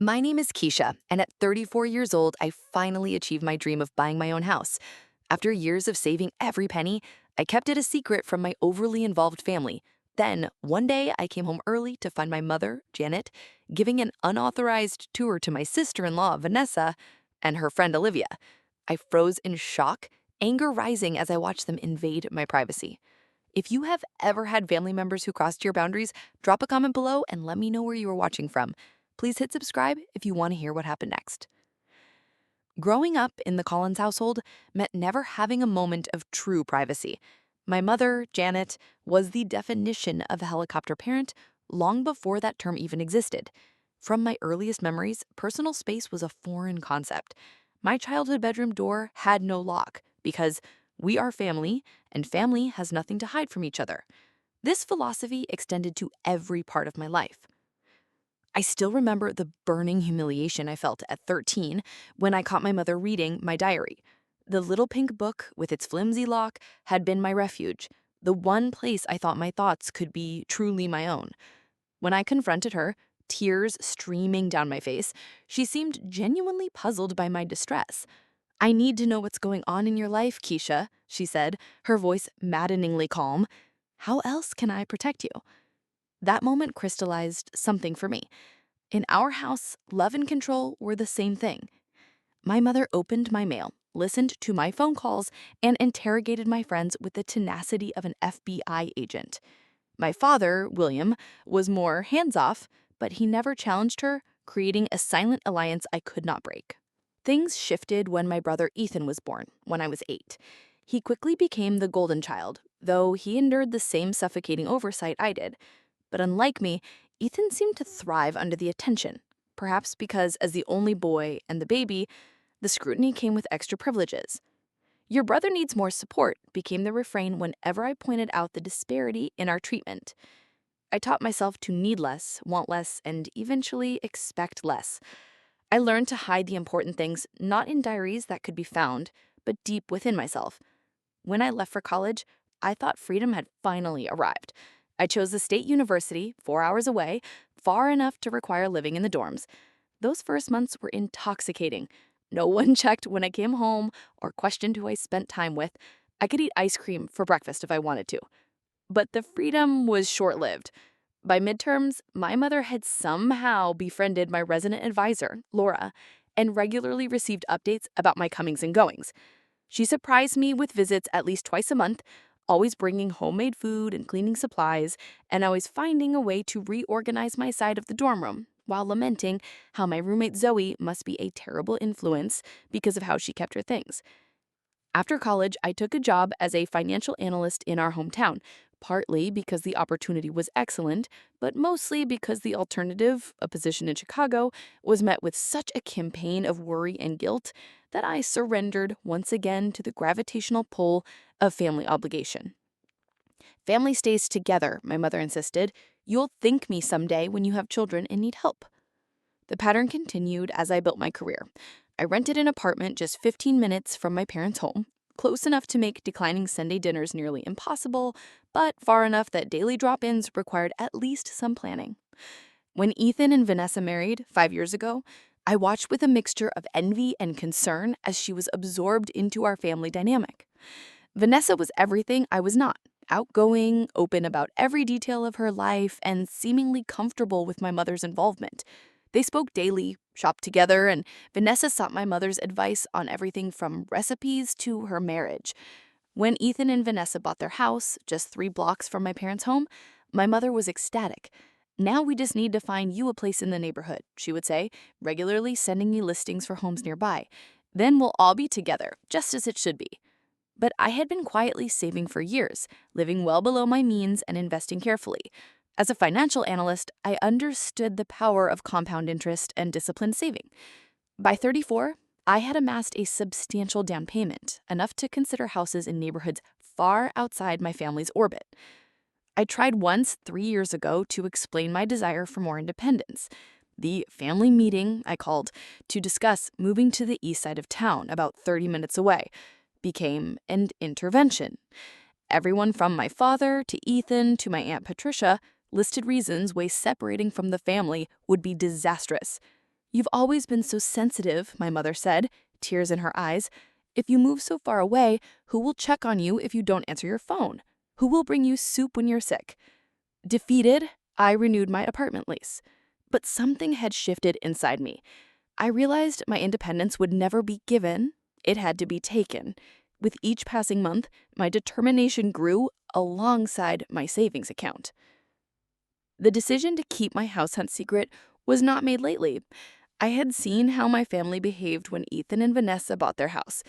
My name is Keisha, and at 34 years old, I finally achieved my dream of buying my own house. After years of saving every penny, I kept it a secret from my overly involved family. Then, one day, I came home early to find my mother, Janet, giving an unauthorized tour to my sister in law, Vanessa, and her friend, Olivia. I froze in shock, anger rising as I watched them invade my privacy. If you have ever had family members who crossed your boundaries, drop a comment below and let me know where you are watching from. Please hit subscribe if you want to hear what happened next. Growing up in the Collins household meant never having a moment of true privacy. My mother, Janet, was the definition of a helicopter parent long before that term even existed. From my earliest memories, personal space was a foreign concept. My childhood bedroom door had no lock because we are family and family has nothing to hide from each other. This philosophy extended to every part of my life. I still remember the burning humiliation I felt at 13 when I caught my mother reading my diary. The little pink book with its flimsy lock had been my refuge, the one place I thought my thoughts could be truly my own. When I confronted her, tears streaming down my face, she seemed genuinely puzzled by my distress. "I need to know what's going on in your life, Keisha," she said, her voice maddeningly calm. "How else can I protect you?" That moment crystallized something for me. In our house, love and control were the same thing. My mother opened my mail, listened to my phone calls, and interrogated my friends with the tenacity of an FBI agent. My father, William, was more hands off, but he never challenged her, creating a silent alliance I could not break. Things shifted when my brother Ethan was born, when I was 8. He quickly became the golden child, though he endured the same suffocating oversight I did. But unlike me, Ethan seemed to thrive under the attention, perhaps because, as the only boy and the baby, the scrutiny came with extra privileges. "Your brother needs more support," became the refrain whenever I pointed out the disparity in our treatment. I taught myself to need less, want less, and eventually expect less. I learned to hide the important things not in diaries that could be found, but deep within myself. When I left for college, I thought freedom had finally arrived. I chose a state university, 4 hours away, far enough to require living in the dorms. Those first months were intoxicating. No one checked when I came home or questioned who I spent time with. I could eat ice cream for breakfast if I wanted to. But the freedom was short lived. By midterms, my mother had somehow befriended my resident advisor, Laura, and regularly received updates about my comings and goings. She surprised me with visits at least twice a month, always bringing homemade food and cleaning supplies, and always finding a way to reorganize my side of the dorm room, while lamenting how my roommate Zoe must be a terrible influence because of how she kept her things. After college, I took a job as a financial analyst in our hometown, partly because the opportunity was excellent, but mostly because the alternative, a position in Chicago, was met with such a campaign of worry and guilt that I surrendered once again to the gravitational pull of family obligation. "Family stays together," my mother insisted. "You'll thank me someday when you have children and need help." The pattern continued as I built my career. I rented an apartment just 15 minutes from my parents' home, close enough to make declining Sunday dinners nearly impossible, but far enough that daily drop ins required at least some planning. When Ethan and Vanessa married 5 years ago, I watched with a mixture of envy and concern as she was absorbed into our family dynamic. Vanessa was everything I was not: outgoing, open about every detail of her life, and seemingly comfortable with my mother's involvement. They spoke daily, shopped together, and Vanessa sought my mother's advice on everything from recipes to her marriage. When Ethan and Vanessa bought their house, just 3 blocks from my parents' home, my mother was ecstatic. "Now we just need to find you a place in the neighborhood," she would say, regularly sending me listings for homes nearby. "Then we'll all be together, just as it should be." But I had been quietly saving for years, living well below my means and investing carefully. As a financial analyst, I understood the power of compound interest and disciplined saving. By 34, I had amassed a substantial down payment, enough to consider houses in neighborhoods far outside my family's orbit. I tried once 3 years ago to explain my desire for more independence. The family meeting I called to discuss moving to the east side of town, about 30 minutes away, became an intervention. Everyone from my father to Ethan to my Aunt Patricia listed reasons ways separating from the family would be disastrous. "You've always been so sensitive," my mother said, tears in her eyes. "If you move so far away, who will check on you if you don't answer your phone? Who will bring you soup when you're sick?" Defeated, I renewed my apartment lease. But something had shifted inside me. I realized my independence would never be given, it had to be taken. With each passing month, my determination grew alongside my savings account. The decision to keep my house hunt secret was not made lightly. I had seen how my family behaved when Ethan and Vanessa bought their house.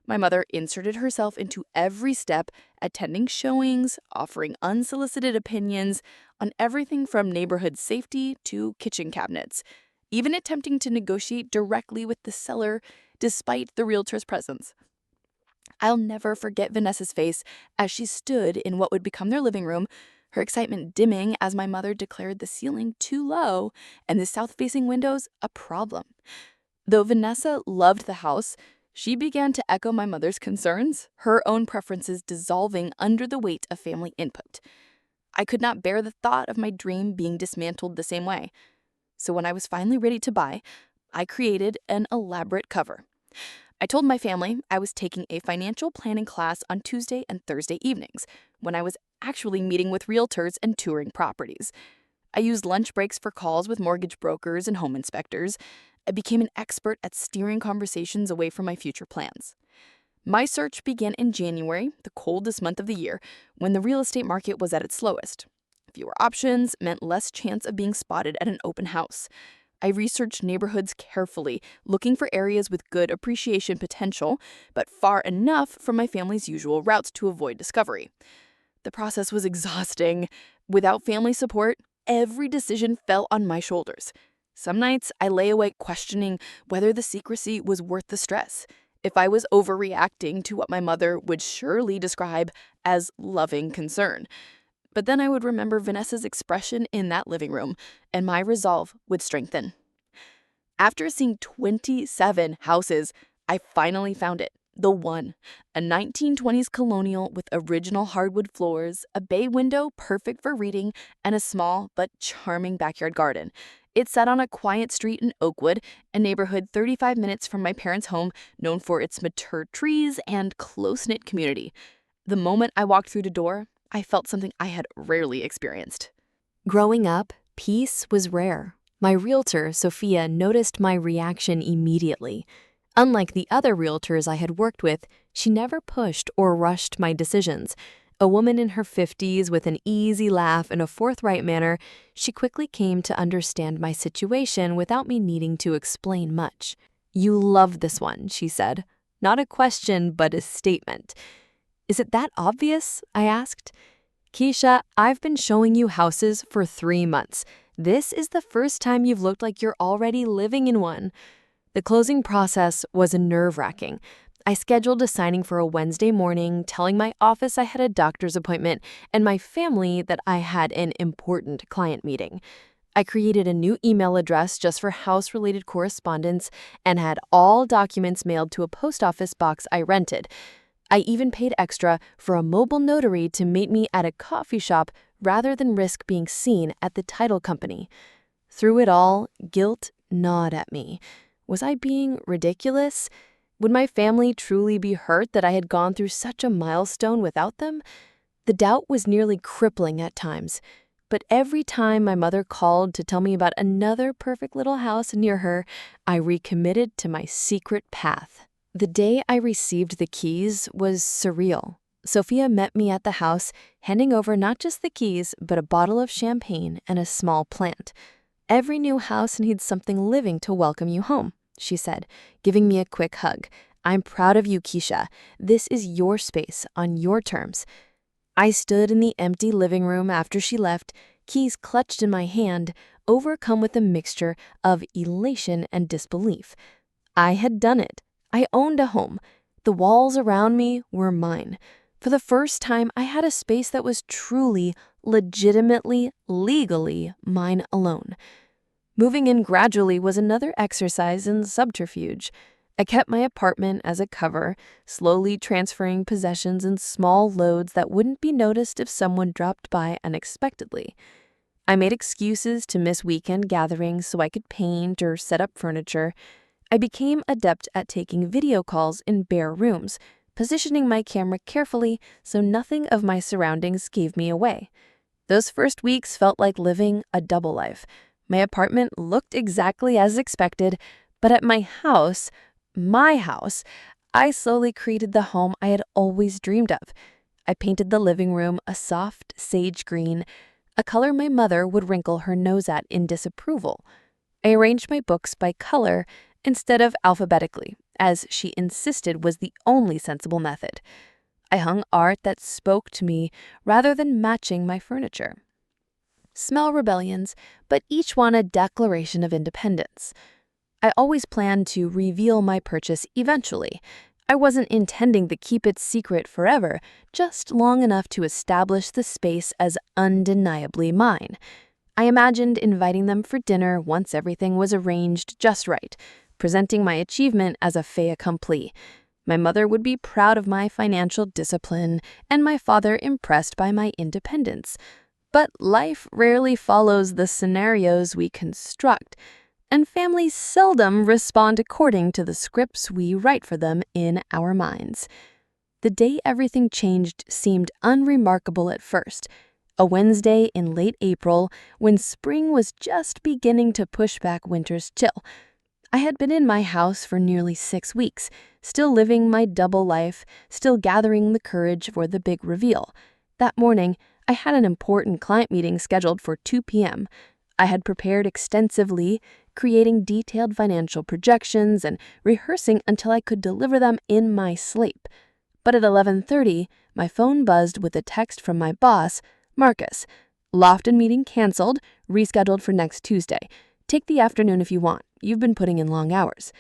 My mother inserted herself into every step, attending showings, offering unsolicited opinions on everything from neighborhood safety to kitchen cabinets, even attempting to negotiate directly with the seller despite the realtor's presence. I'll never forget Vanessa's face as she stood in what would become their living room, her excitement dimming as my mother declared the ceiling too low and the south-facing windows a problem. Though Vanessa loved the house, she began to echo my mother's concerns, her own preferences dissolving under the weight of family input. I could not bear the thought of my dream being dismantled the same way. So when I was finally ready to buy, I created an elaborate cover. I told my family I was taking a financial planning class on Tuesday and Thursday evenings, when I was actually meeting with realtors and touring properties. I used lunch breaks for calls with mortgage brokers and home inspectors. I became an expert at steering conversations away from my future plans. My search began in January, the coldest month of the year, when the real estate market was at its slowest. Fewer options meant less chance of being spotted at an open house. I researched neighborhoods carefully, looking for areas with good appreciation potential, but far enough from my family's usual routes to avoid discovery. The process was exhausting. Without family support, every decision fell on my shoulders. Some nights, I lay awake questioning whether the secrecy was worth the stress, if I was overreacting to what my mother would surely describe as loving concern. But then I would remember Vanessa's expression in that living room, and my resolve would strengthen. After seeing 27 houses, I finally found it. The one, a 1920s colonial with original hardwood floors, a bay window perfect for reading, and a small but charming backyard garden. It sat on a quiet street in Oakwood, a neighborhood 35 minutes from my parents' home, known for its mature trees and close-knit community. The moment I walked through the door, I felt something I had rarely experienced. Growing up, peace was rare. My realtor, Sophia, noticed my reaction immediately. Unlike the other realtors I had worked with, she never pushed or rushed my decisions. A woman in her 50s with an easy laugh and a forthright manner, she quickly came to understand my situation without me needing to explain much. "You love this one," she said. "Not a question, but a statement." "Is it that obvious?" I asked. "Keisha, I've been showing you houses for 3 months. This is the first time you've looked like you're already living in one." The closing process was nerve-wracking. I scheduled a signing for a Wednesday morning, telling my office I had a doctor's appointment and my family that I had an important client meeting. I created a new email address just for house-related correspondence and had all documents mailed to a post office box I rented. I even paid extra for a mobile notary to meet me at a coffee shop rather than risk being seen at the title company. Through it all, guilt gnawed at me. Was I being ridiculous? Would my family truly be hurt that I had gone through such a milestone without them? The doubt was nearly crippling at times. But every time my mother called to tell me about another perfect little house near her, I recommitted to my secret path. The day I received the keys was surreal. Sophia met me at the house, handing over not just the keys, but a bottle of champagne and a small plant. "Every new house needs something living to welcome you home," she said, giving me a quick hug. "I'm proud of you, Keisha. This is your space on your terms." I stood in the empty living room after she left, keys clutched in my hand, overcome with a mixture of elation and disbelief. I had done it. I owned a home. The walls around me were mine. For the first time, I had a space that was truly, legitimately, legally mine alone. Moving in gradually was another exercise in subterfuge. I kept my apartment as a cover, slowly transferring possessions in small loads that wouldn't be noticed if someone dropped by unexpectedly. I made excuses to miss weekend gatherings so I could paint or set up furniture. I became adept at taking video calls in bare rooms, positioning my camera carefully so nothing of my surroundings gave me away. Those first weeks felt like living a double life. My apartment looked exactly as expected, but at my house, I slowly created the home I had always dreamed of. I painted the living room a soft sage green, a color my mother would wrinkle her nose at in disapproval. I arranged my books by color instead of alphabetically, as she insisted was the only sensible method. I hung art that spoke to me rather than matching my furniture. Small rebellions, but each one a declaration of independence. I always planned to reveal my purchase eventually. I wasn't intending to keep it secret forever, just long enough to establish the space as undeniably mine. I imagined inviting them for dinner once everything was arranged just right, presenting my achievement as a fait accompli. My mother would be proud of my financial discipline, and my father impressed by my independence. But life rarely follows the scenarios we construct, and families seldom respond according to the scripts we write for them in our minds. The day everything changed seemed unremarkable at first. A Wednesday in late April, when spring was just beginning to push back winter's chill. I had been in my house for nearly 6 weeks, still living my double life, still gathering the courage for the big reveal. That morning, I had an important client meeting scheduled for 2 p.m. I had prepared extensively, creating detailed financial projections and rehearsing until I could deliver them in my sleep. But at 11:30, my phone buzzed with a text from my boss, Marcus. Lofton meeting canceled, rescheduled for next Tuesday. Take the afternoon if you want. You've been putting in long hours.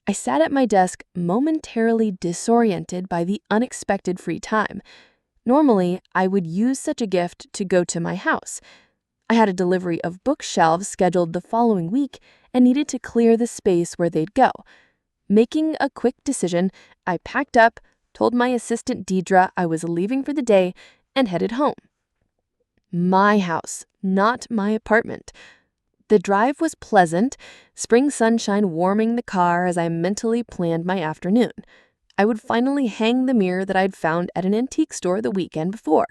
I sat at my desk, momentarily disoriented by the unexpected free time. Normally, I would use such a gift to go to my house. I had a delivery of bookshelves scheduled the following week and needed to clear the space where they'd go. Making a quick decision, I packed up, told my assistant Deidre I was leaving for the day, and headed home. My house, not my apartment. The drive was pleasant, spring sunshine warming the car as I mentally planned my afternoon. I would finally hang the mirror that I'd found at an antique store the weekend before.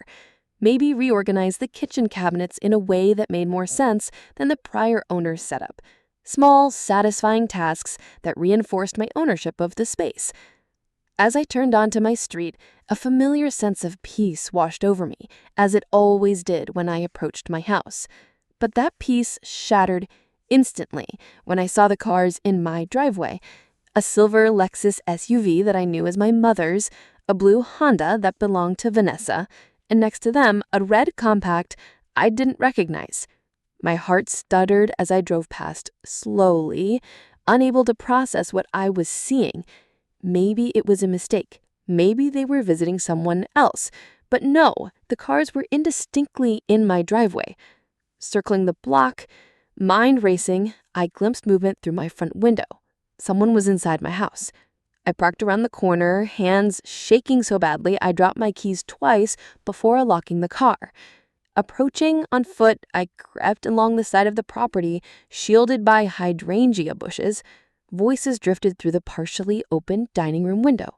Maybe reorganize the kitchen cabinets in a way that made more sense than the prior owner's setup. Small, satisfying tasks that reinforced my ownership of the space. As I turned onto my street, a familiar sense of peace washed over me, as it always did when I approached my house. But that peace shattered instantly when I saw the cars in my driveway. A silver Lexus SUV that I knew as my mother's, a blue Honda that belonged to Vanessa, and next to them, a red compact I didn't recognize. My heart stuttered as I drove past slowly, unable to process what I was seeing. Maybe it was a mistake. Maybe they were visiting someone else. But no, the cars were indistinctly in my driveway. Circling the block, mind racing, I glimpsed movement through my front window. Someone was inside my house. I parked around the corner, hands shaking so badly I dropped my keys twice before locking the car. Approaching on foot, I crept along the side of the property, shielded by hydrangea bushes. Voices drifted through the partially open dining room window.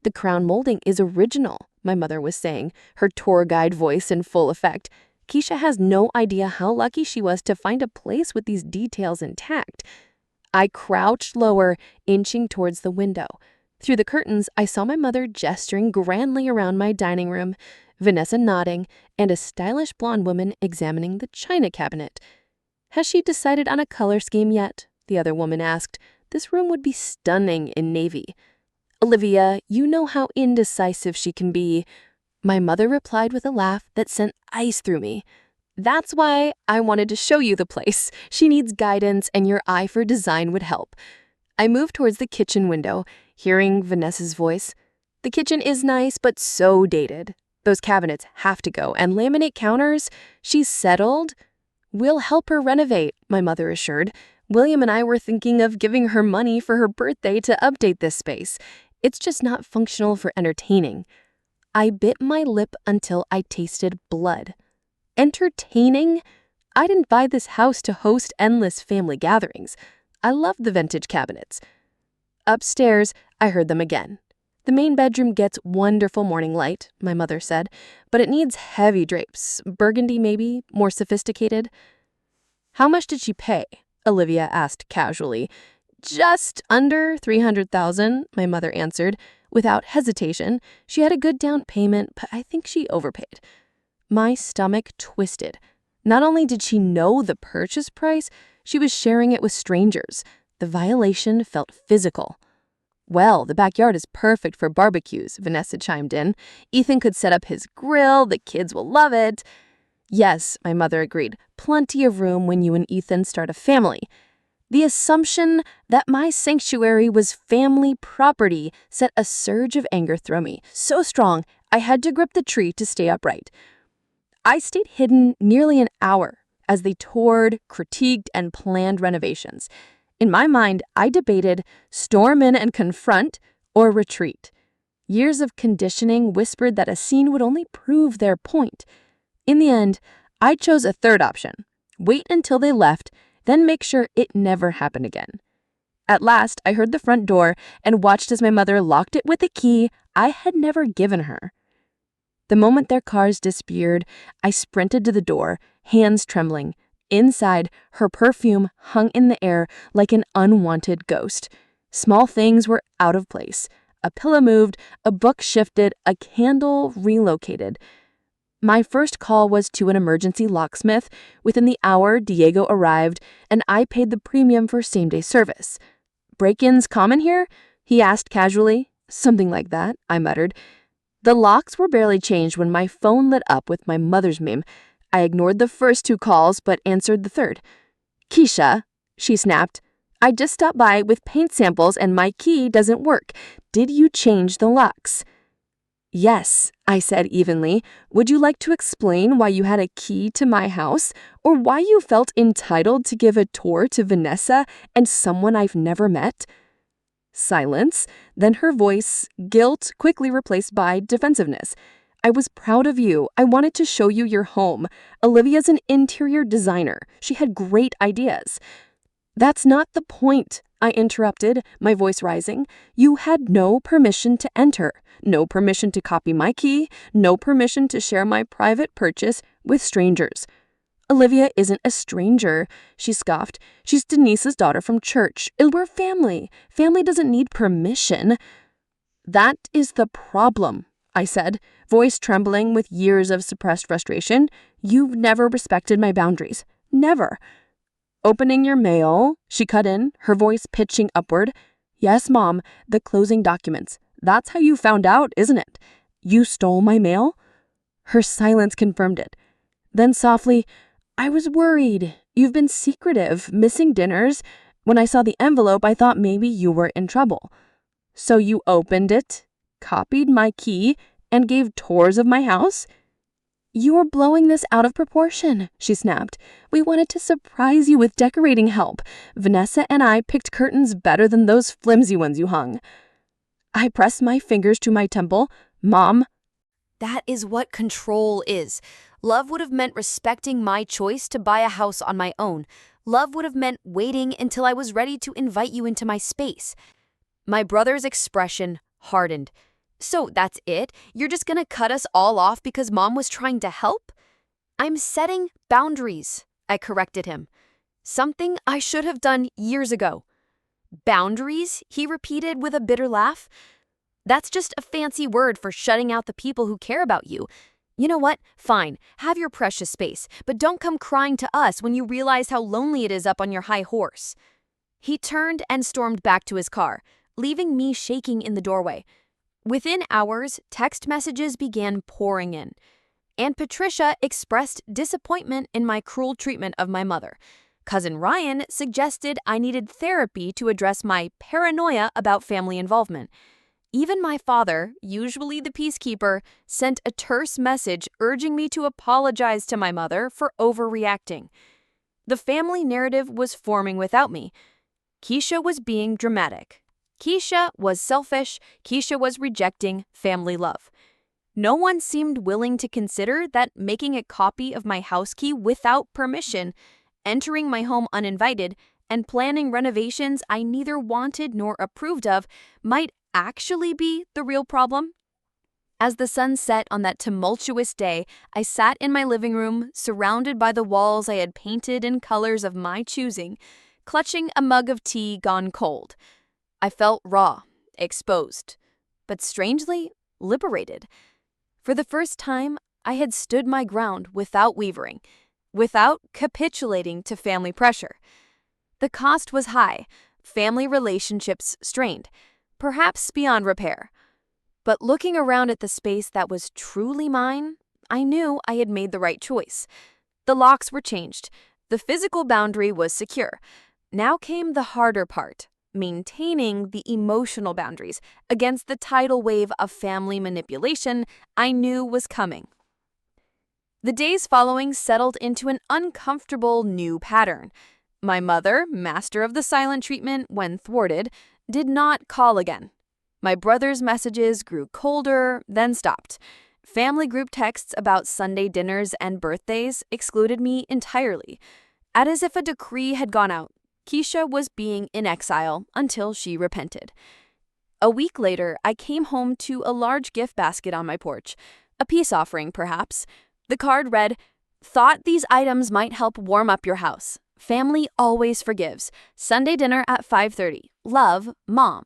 "The crown molding is original," my mother was saying, her tour guide voice in full effect. "Keisha has no idea how lucky she was to find a place with these details intact." I crouched lower, inching towards the window. Through the curtains, I saw my mother gesturing grandly around my dining room, Vanessa nodding, and a stylish blonde woman examining the china cabinet. "Has she decided on a color scheme yet?" the other woman asked. "This room would be stunning in navy." "Olivia, you know how indecisive she can be," my mother replied with a laugh that sent ice through me. "That's why I wanted to show you the place. She needs guidance, and your eye for design would help." I moved towards the kitchen window, hearing Vanessa's voice. "The kitchen is nice, but so dated. Those cabinets have to go, and laminate counters, she's settled." "We'll help her renovate," my mother assured. "William and I were thinking of giving her money for her birthday to update this space. It's just not functional for entertaining." I bit my lip until I tasted blood. Entertaining? I didn't buy this house to host endless family gatherings. I loved the vintage cabinets. Upstairs, I heard them again. The main bedroom gets wonderful morning light, my mother said, but it needs heavy drapes, burgundy maybe, more sophisticated. How much did she pay? Olivia asked casually. Just under $300,000, my mother answered. Without hesitation, she had a good down payment, but I think she overpaid. My stomach twisted. Not only did she know the purchase price, she was sharing it with strangers. The violation felt physical. Well, the backyard is perfect for barbecues, Vanessa chimed in. Ethan could set up his grill, the kids will love it. Yes, my mother agreed. Plenty of room when you and Ethan start a family. The assumption that my sanctuary was family property set a surge of anger through me, so strong I had to grip the tree to stay upright. I stayed hidden nearly an hour as they toured, critiqued, and planned renovations. In my mind, I debated storm in and confront or retreat. Years of conditioning whispered that a scene would only prove their point. In the end, I chose a third option. Wait until they left, then make sure it never happened again. At last, I heard the front door and watched as my mother locked it with a key I had never given her. The moment their cars disappeared, I sprinted to the door, hands trembling. Inside, her perfume hung in the air like an unwanted ghost. Small things were out of place. A pillow moved, a book shifted, a candle relocated. My first call was to an emergency locksmith. Within the hour, Diego arrived, and I paid the premium for same-day service. "Break-ins common here?" he asked casually. "Something like that," I muttered. The locks were barely changed when my phone lit up with my mother's meme. I ignored the first two calls but answered the third. "Keisha," she snapped, "I just stopped by with paint samples and my key doesn't work. Did you change the locks?" "Yes," I said evenly. "Would you like to explain why you had a key to my house, or why you felt entitled to give a tour to Vanessa and someone I've never met?" Silence, then her voice, guilt quickly replaced by defensiveness. "I was proud of you. I wanted to show you your home. Olivia's an interior designer. She had great ideas." "That's not the point," I interrupted, my voice rising. "You had no permission to enter, no permission to copy my key, no permission to share my private purchase with strangers." "Olivia isn't a stranger," she scoffed. "She's Denise's daughter from church. We're family. Family doesn't need permission." "That is the problem," I said, voice trembling with years of suppressed frustration. "You've never respected my boundaries. Never." "Opening your mail," she cut in, her voice pitching upward. "Yes, Mom, the closing documents. That's how you found out, isn't it? You stole my mail?" Her silence confirmed it. Then softly, "I was worried. You've been secretive, missing dinners. When I saw the envelope, I thought maybe you were in trouble. So you opened it, copied my key, and gave tours of my house?" "You're blowing this out of proportion," she snapped. "We wanted to surprise you with decorating help. Vanessa and I picked curtains better than those flimsy ones you hung." I pressed my fingers to my temple. "Mom." That is what control is. Love would have meant respecting my choice to buy a house on my own. Love would have meant waiting until I was ready to invite you into my space. My brother's expression hardened. "So that's it? You're just gonna cut us all off because Mom was trying to help?" "I'm setting boundaries," I corrected him. Something I should have done years ago. "Boundaries?" he repeated with a bitter laugh. "That's just a fancy word for shutting out the people who care about you. You know what? Fine, have your precious space, but don't come crying to us when you realize how lonely it is up on your high horse." He turned and stormed back to his car, leaving me shaking in the doorway. Within hours, text messages began pouring in. Aunt Patricia expressed disappointment in my cruel treatment of my mother. Cousin Ryan suggested I needed therapy to address my paranoia about family involvement. Even my father, usually the peacekeeper, sent a terse message urging me to apologize to my mother for overreacting. The family narrative was forming without me. Keisha was being dramatic. Keisha was selfish. Keisha was rejecting family love. No one seemed willing to consider that making a copy of my house key without permission, entering my home uninvited, and planning renovations I neither wanted nor approved of might actually be the real problem. As the sun set on that tumultuous day, I sat in my living room, surrounded by the walls I had painted in colors of my choosing, clutching a mug of tea gone cold. I felt raw, exposed, but strangely liberated. For the first time, I had stood my ground without wavering, without capitulating to family pressure. The cost was high, family relationships strained, perhaps beyond repair. But looking around at the space that was truly mine, I knew I had made the right choice. The locks were changed. The physical boundary was secure. Now came the harder part, maintaining the emotional boundaries against the tidal wave of family manipulation I knew was coming. The days following settled into an uncomfortable new pattern. My mother, master of the silent treatment when thwarted, did not call again. My brother's messages grew colder, then stopped. Family group texts about Sunday dinners and birthdays excluded me entirely. As if a decree had gone out, Keisha was being in exile until she repented. A week later, I came home to a large gift basket on my porch. A peace offering, perhaps. The card read, "Thought these items might help warm up your house. Family always forgives. Sunday dinner at 5:30. Love, Mom."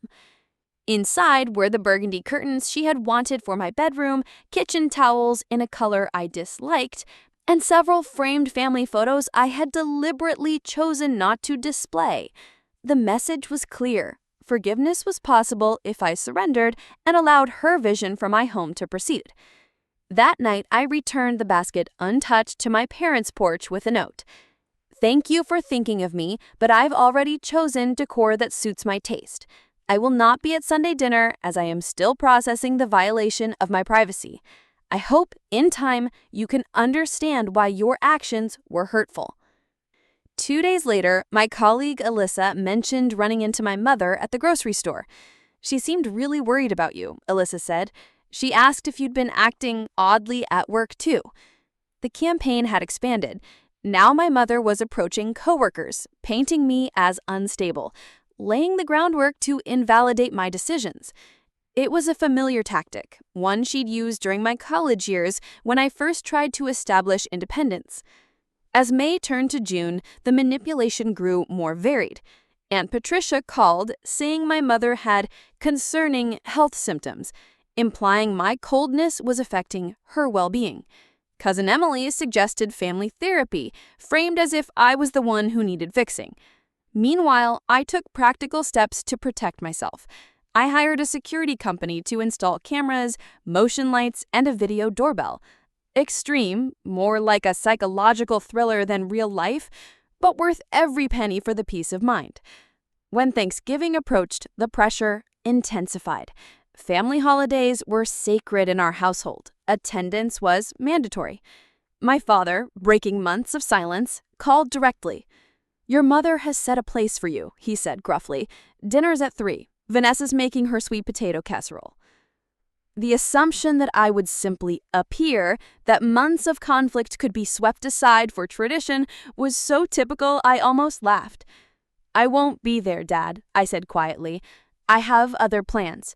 Inside were the burgundy curtains she had wanted for my bedroom, kitchen towels in a color I disliked, and several framed family photos I had deliberately chosen not to display. The message was clear. Forgiveness was possible if I surrendered and allowed her vision for my home to proceed. That night, I returned the basket untouched to my parents' porch with a note. "Thank you for thinking of me, but I've already chosen decor that suits my taste. I will not be at Sunday dinner as I am still processing the violation of my privacy. I hope, in time, you can understand why your actions were hurtful." 2 days later, my colleague Alyssa mentioned running into my mother at the grocery store. "She seemed really worried about you," Alyssa said. "She asked if you'd been acting oddly at work too." The campaign had expanded. Now my mother was approaching coworkers, painting me as unstable, laying the groundwork to invalidate my decisions. It was a familiar tactic, one she'd used during my college years when I first tried to establish independence. As May turned to June, the manipulation grew more varied. Aunt Patricia called, saying my mother had concerning health symptoms, implying my coldness was affecting her well-being. Cousin Emily suggested family therapy, framed as if I was the one who needed fixing. Meanwhile, I took practical steps to protect myself. I hired a security company to install cameras, motion lights, and a video doorbell. Extreme, more like a psychological thriller than real life, but worth every penny for the peace of mind. When Thanksgiving approached, the pressure intensified. Family holidays were sacred in our household. Attendance was mandatory. My father, breaking months of silence, called directly. "Your mother has set a place for you," he said gruffly. "Dinner's at 3. Vanessa's making her sweet potato casserole." The assumption that I would simply appear, that months of conflict could be swept aside for tradition, was so typical I almost laughed. "I won't be there, Dad," I said quietly. "I have other plans."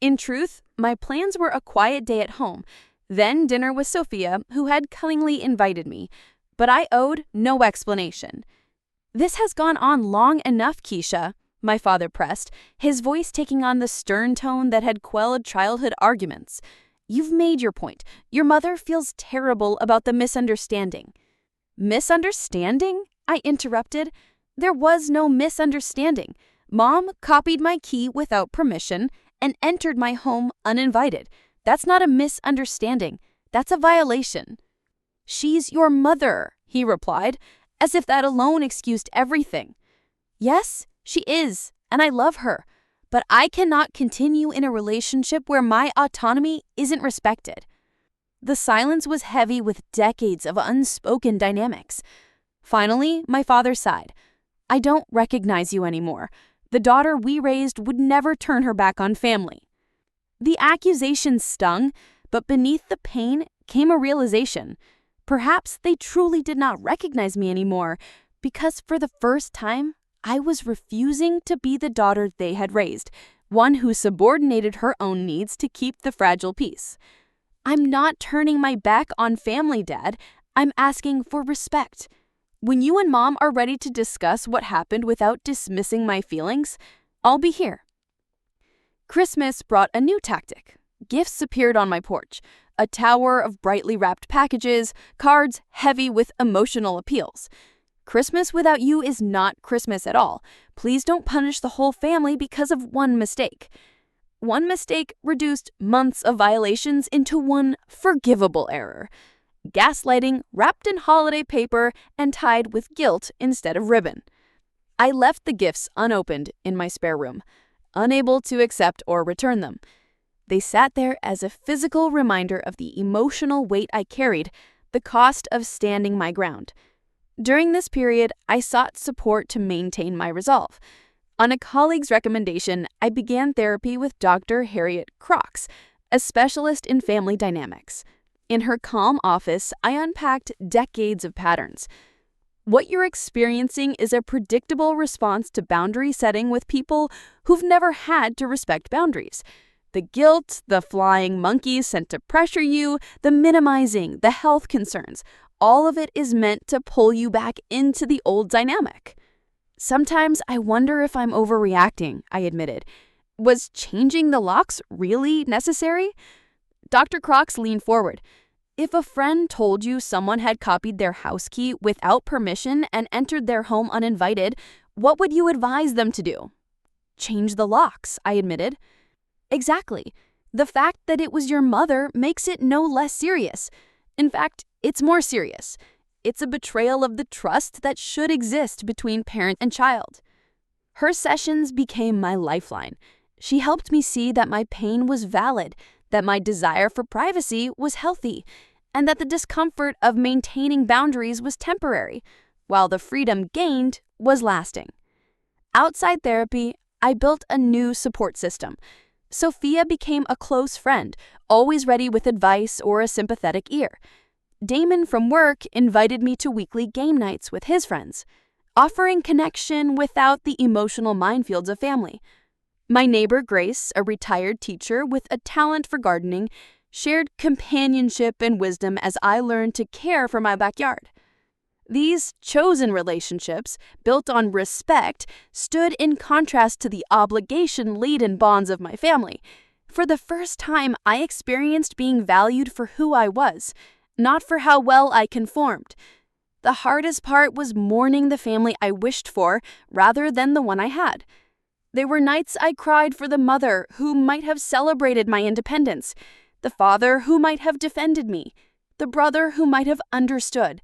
In truth, my plans were a quiet day at home, then dinner with Sophia, who had cunningly invited me, but I owed no explanation. "This has gone on long enough, Keisha," my father pressed, his voice taking on the stern tone that had quelled childhood arguments. "You've made your point. Your mother feels terrible about the misunderstanding." "Misunderstanding?" I interrupted. "There was no misunderstanding. Mom copied my key without permission and entered my home uninvited. That's not a misunderstanding. That's a violation." "She's your mother," he replied, as if that alone excused everything. "Yes, she is, and I love her, but I cannot continue in a relationship where my autonomy isn't respected." The silence was heavy with decades of unspoken dynamics. Finally, my father sighed. "I don't recognize you anymore. The daughter we raised would never turn her back on family." The accusation stung, But beneath the pain came a realization. Perhaps they truly did not recognize me anymore, because for the first time, I was refusing to be the daughter they had raised, one who subordinated her own needs to keep the fragile peace. I'm not turning my back on family, Dad. I'm asking for respect. When you and Mom are ready to discuss what happened without dismissing my feelings, I'll be here. Christmas brought a new tactic. Gifts appeared on my porch, a tower of brightly wrapped packages, cards heavy with emotional appeals. Christmas without you is not Christmas at all. Please don't punish the whole family because of one mistake. One mistake reduced months of violations into one forgivable error. Gaslighting wrapped in holiday paper and tied with guilt instead of ribbon. I left the gifts unopened in my spare room, unable to accept or return them. They sat there as a physical reminder of the emotional weight I carried, the cost of standing my ground. During this period, I sought support to maintain my resolve. On a colleague's recommendation, I began therapy with Dr. Harriet Crox, a specialist in family dynamics. In her calm office, I unpacked decades of patterns. What you're experiencing is a predictable response to boundary setting with people who've never had to respect boundaries. The guilt, the flying monkeys sent to pressure you, the minimizing, the health concerns, all of it is meant to pull you back into the old dynamic. Sometimes I wonder if I'm overreacting, I admitted. Was changing the locks really necessary? Dr. Crox leaned forward. If a friend told you someone had copied their house key without permission and entered their home uninvited, what would you advise them to do? Change the locks, I admitted. Exactly. The fact that it was your mother makes it no less serious. In fact, it's more serious. It's a betrayal of the trust that should exist between parent and child. Her sessions became my lifeline. She helped me see that my pain was valid, that my desire for privacy was healthy, and that the discomfort of maintaining boundaries was temporary, while the freedom gained was lasting. Outside therapy, I built a new support system. Sophia became a close friend, always ready with advice or a sympathetic ear. Damon from work invited me to weekly game nights with his friends, offering connection without the emotional minefields of family. My neighbor Grace, a retired teacher with a talent for gardening, shared companionship and wisdom as I learned to care for my backyard. These chosen relationships, built on respect, stood in contrast to the obligation-laden bonds of my family. For the first time, I experienced being valued for who I was, not for how well I conformed. The hardest part was mourning the family I wished for rather than the one I had. There were nights I cried for the mother who might have celebrated my independence, the father who might have defended me, the brother who might have understood.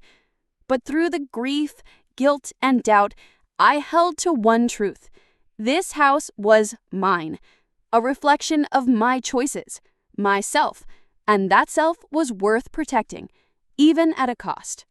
But through the grief, guilt, and doubt, I held to one truth. This house was mine, a reflection of my choices, myself, and that self was worth protecting, even at a cost.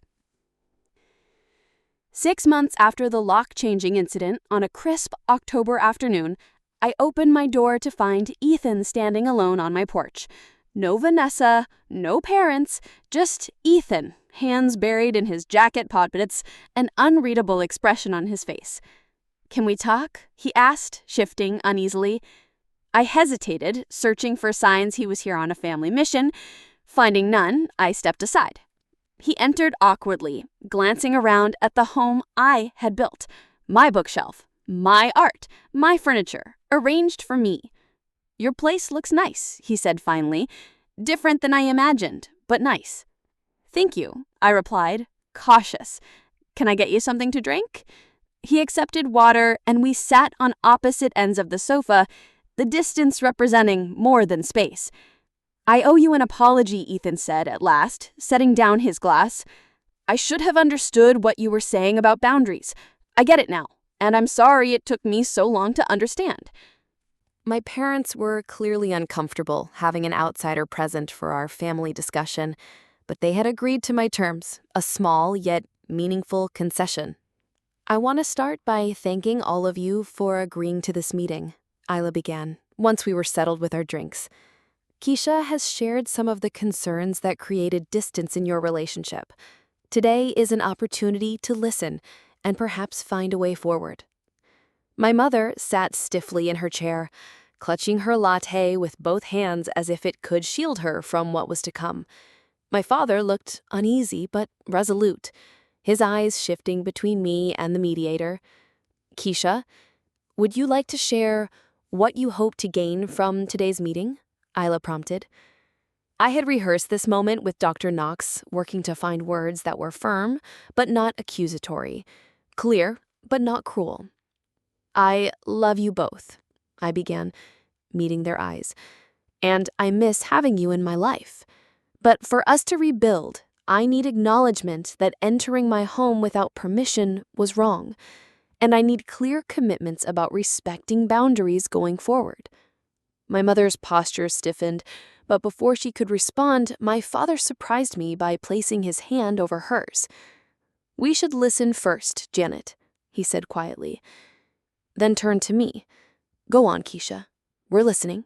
6 months after the lock-changing incident, on a crisp October afternoon, I opened my door to find Ethan standing alone on my porch. No Vanessa, no parents, just Ethan, hands buried in his jacket pockets, an unreadable expression on his face. "Can we talk?" he asked, shifting uneasily. I hesitated, searching for signs he was here on a family mission. Finding none, I stepped aside. He entered awkwardly, glancing around at the home I had built. My bookshelf, my art, my furniture, arranged for me. "Your place looks nice," he said finally. "Different than I imagined, but nice." "Thank you," I replied, cautious. "Can I get you something to drink?" He accepted water, and we sat on opposite ends of the sofa, the distance representing more than space. "I owe you an apology," Ethan said at last, setting down his glass. "I should have understood what you were saying about boundaries. I get it now, and I'm sorry it took me so long to understand." My parents were clearly uncomfortable having an outsider present for our family discussion, but they had agreed to my terms, a small yet meaningful concession. "I want to start by thanking all of you for agreeing to this meeting," Isla began, once we were settled with our drinks. Keisha has shared some of the concerns that created distance in your relationship. Today is an opportunity to listen and perhaps find a way forward. My mother sat stiffly in her chair, clutching her latte with both hands as if it could shield her from what was to come. My father looked uneasy but resolute, his eyes shifting between me and the mediator. Keisha, would you like to share what you hope to gain from today's meeting? Isla prompted. I had rehearsed this moment with Dr. Knox, working to find words that were firm but not accusatory, clear but not cruel. I love you both, I began, meeting their eyes, and I miss having you in my life. But for us to rebuild, I need acknowledgement that entering my home without permission was wrong, and I need clear commitments about respecting boundaries going forward. My mother's posture stiffened, but before she could respond, my father surprised me by placing his hand over hers. We should listen first, Janet, he said quietly, then turned to me. Go on, Keisha. We're listening.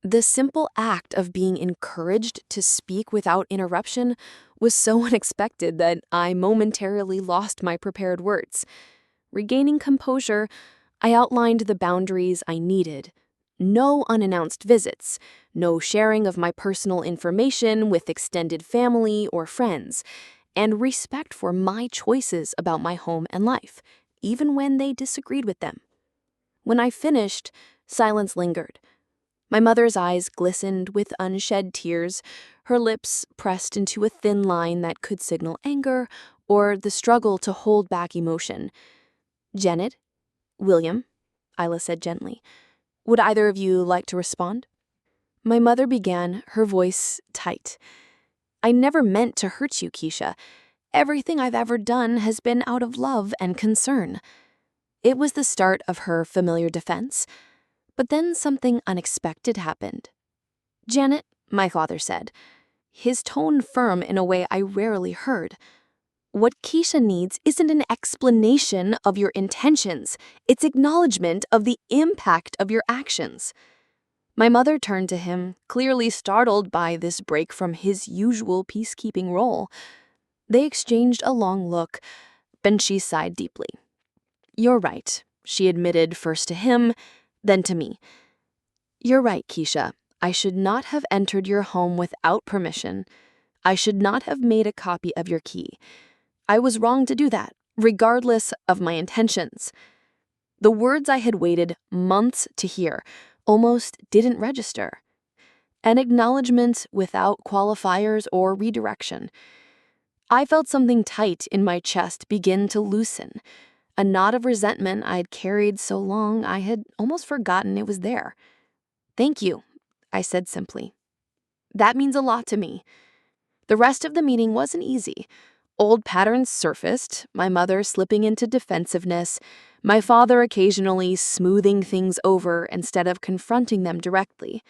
The simple act of being encouraged to speak without interruption was so unexpected that I momentarily lost my prepared words. Regaining composure, I outlined the boundaries I needed. No unannounced visits, no sharing of my personal information with extended family or friends, and respect for my choices about my home and life, even when they disagreed with them. When I finished, silence lingered. My mother's eyes glistened with unshed tears, her lips pressed into a thin line that could signal anger or the struggle to hold back emotion. Janet, William, Isla said gently, would either of you like to respond? My mother began, her voice tight. I never meant to hurt you, Keisha. Everything I've ever done has been out of love and concern. It was the start of her familiar defense. But then something unexpected happened. Janet, my father said, his tone firm in a way I rarely heard. What Keisha needs isn't an explanation of your intentions. It's acknowledgement of the impact of your actions. My mother turned to him, clearly startled by this break from his usual peacekeeping role. They exchanged a long look, then she sighed deeply. You're right, she admitted first to him, then to me. You're right, Keisha. I should not have entered your home without permission. I should not have made a copy of your key. I was wrong to do that, regardless of my intentions. The words I had waited months to hear almost didn't register. An acknowledgement without qualifiers or redirection. I felt something tight in my chest begin to loosen, a knot of resentment I'd carried so long I had almost forgotten it was there. Thank you, I said simply. That means a lot to me. The rest of the meeting wasn't easy. Old patterns surfaced, my mother slipping into defensiveness, my father occasionally smoothing things over instead of confronting them directly.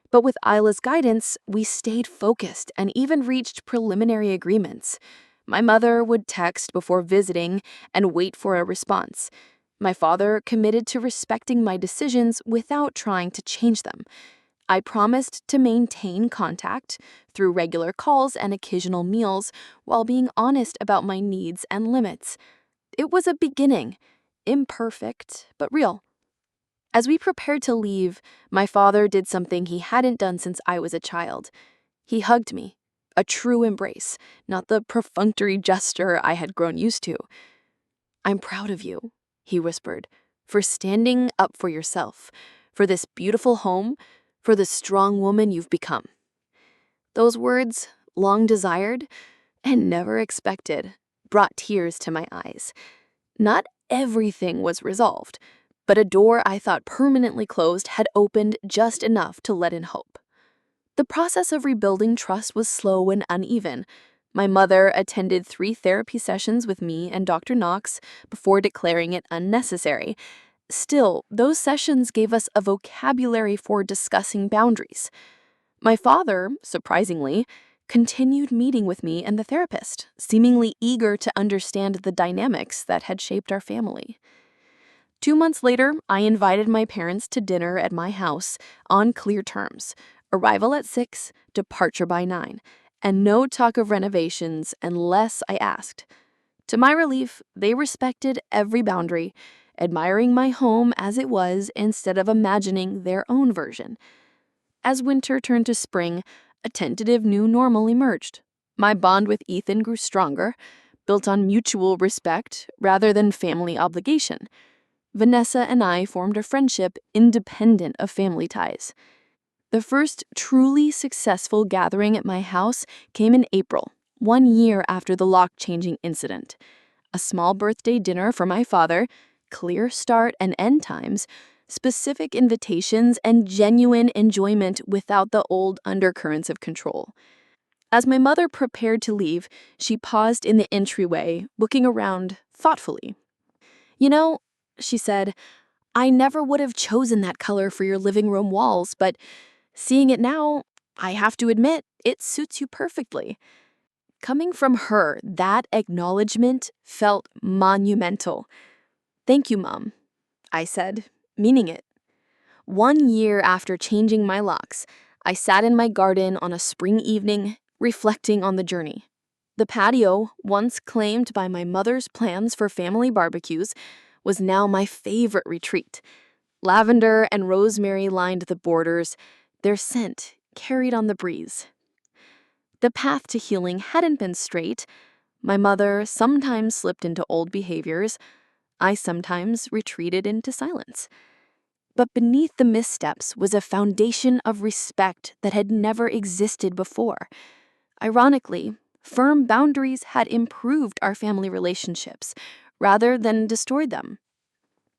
But with Isla's guidance, we stayed focused and even reached preliminary agreements. My mother would text before visiting and wait for a response. My father committed to respecting my decisions without trying to change them. I promised to maintain contact through regular calls and occasional meals while being honest about my needs and limits. It was a beginning, imperfect but real. As we prepared to leave, my father did something he hadn't done since I was a child. He hugged me, a true embrace, not the perfunctory gesture I had grown used to. I'm proud of you, he whispered, for standing up for yourself, for this beautiful home, for the strong woman you've become. Those words, long desired and never expected, brought tears to my eyes. Not everything was resolved, but a door I thought permanently closed had opened just enough to let in hope. The process of rebuilding trust was slow and uneven. My mother attended 3 therapy sessions with me and Dr. Knox before declaring it unnecessary. Still, those sessions gave us a vocabulary for discussing boundaries. My father, surprisingly, continued meeting with me and the therapist, seemingly eager to understand the dynamics that had shaped our family. 2 months later, I invited my parents to dinner at my house on clear terms, Arrival at 6, departure by 9, and no talk of renovations unless I asked. To my relief, they respected every boundary, admiring my home as it was instead of imagining their own version. As winter turned to spring, a tentative new normal emerged. My bond with Ethan grew stronger, built on mutual respect rather than family obligation. Vanessa and I formed a friendship independent of family ties. The first truly successful gathering at my house came in April, 1 year after the lock-changing incident. A small birthday dinner for my father, clear start and end times, specific invitations, and genuine enjoyment without the old undercurrents of control. As my mother prepared to leave, she paused in the entryway, looking around thoughtfully. "You know," she said, "I never would have chosen that color for your living room walls, but seeing it now, I have to admit, it suits you perfectly." Coming from her, that acknowledgement felt monumental. "Thank you, Mom," I said, meaning it. 1 year after changing my locks, I sat in my garden on a spring evening, reflecting on the journey. The patio, once claimed by my mother's plans for family barbecues, was now my favorite retreat. Lavender and rosemary lined the borders, their scent carried on the breeze. The path to healing hadn't been straight. My mother sometimes slipped into old behaviors. I sometimes retreated into silence. But beneath the missteps was a foundation of respect that had never existed before. Ironically, firm boundaries had improved our family relationships rather than destroyed them.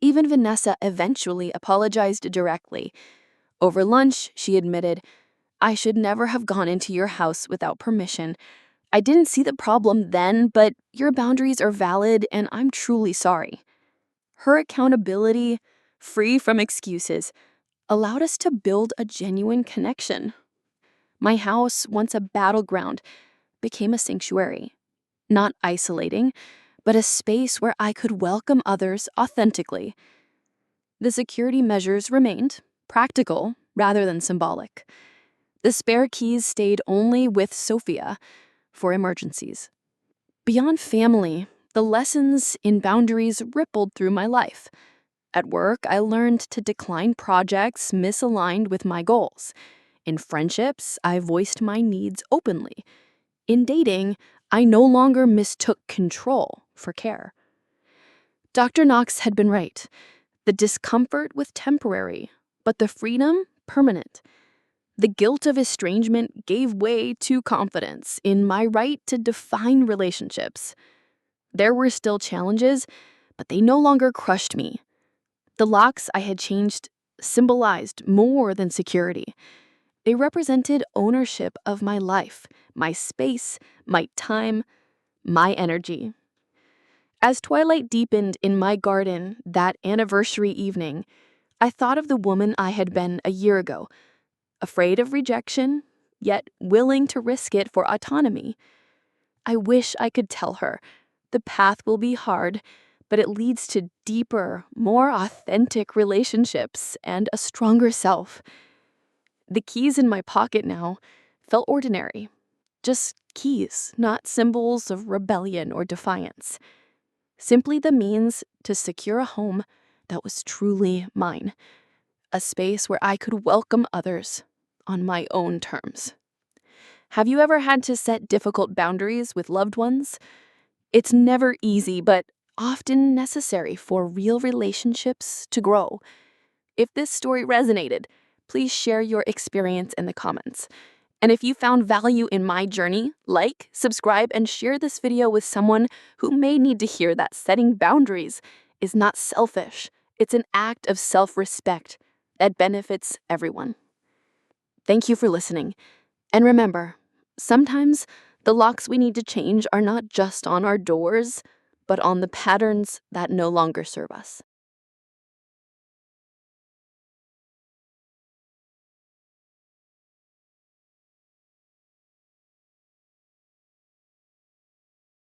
Even Vanessa eventually apologized directly. Over lunch, she admitted, "I should never have gone into your house without permission. I didn't see the problem then, but your boundaries are valid and I'm truly sorry." Her accountability, free from excuses, allowed us to build a genuine connection. My house, once a battleground, became a sanctuary. Not isolating, but a space where I could welcome others authentically. The security measures remained practical rather than symbolic. The spare keys stayed only with Sophia for emergencies. Beyond family, the lessons in boundaries rippled through my life. At work, I learned to decline projects misaligned with my goals. In friendships, I voiced my needs openly. In dating, I no longer mistook control for care. Dr. Knox had been right. The discomfort was temporary, but the freedom permanent. The guilt of estrangement gave way to confidence in my right to define relationships. There were still challenges, but they no longer crushed me. The locks I had changed symbolized more than security. They represented ownership of my life, my space, my time, my energy. As twilight deepened in my garden that anniversary evening, I thought of the woman I had been a year ago, afraid of rejection, yet willing to risk it for autonomy. I wish I could tell her, the path will be hard, but it leads to deeper, more authentic relationships and a stronger self. The keys in my pocket now felt ordinary. Just keys, not symbols of rebellion or defiance. Simply the means to secure a home that was truly mine. A space where I could welcome others on my own terms. Have you ever had to set difficult boundaries with loved ones? It's never easy, but often necessary for real relationships to grow. If this story resonated, please share your experience in the comments. And if you found value in my journey, like, subscribe, and share this video with someone who may need to hear that setting boundaries is not selfish. It's an act of self-respect that benefits everyone. Thank you for listening. And remember, sometimes the locks we need to change are not just on our doors, but on the patterns that no longer serve us.